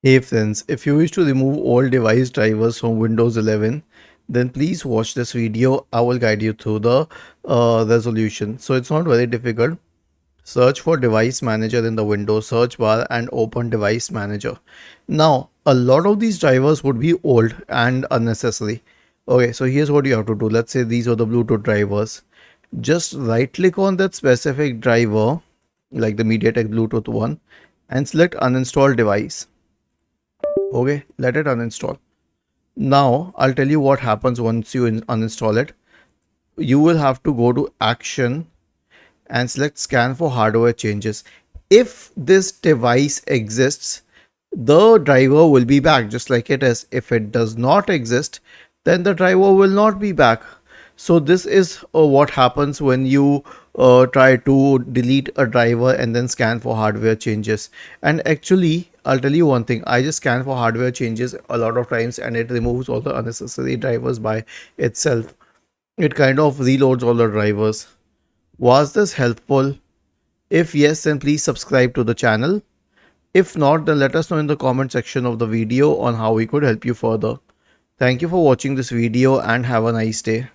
Hey friends, if you wish to remove all device drivers from Windows 11, then please watch this video. I will guide you through the resolution. So it's not very difficult. Search for device manager in the Windows search bar and open device manager. Now, a lot of these drivers would be old and unnecessary. Okay, so here's what you have to do. Let's say these are the Bluetooth drivers. Just right click on that specific driver, like the MediaTek Bluetooth one, and select uninstall device. Okay, let it uninstall. Now I'll tell you what happens once you uninstall it. You will have to go to action and select scan for hardware changes. If this device exists, the driver will be back just like it is. If it does not exist, then the driver will not be back. So this is what happens when you try to delete a driver and then scan for hardware changes. And actually, I'll tell you one thing, I just scan for hardware changes a lot of times and it removes all the unnecessary drivers by itself. It kind of reloads all the drivers. Was this helpful? If yes, then please subscribe to the channel. If not, then let us know in the comment section of the video on how we could help you further. Thank you for watching this video and have a nice day.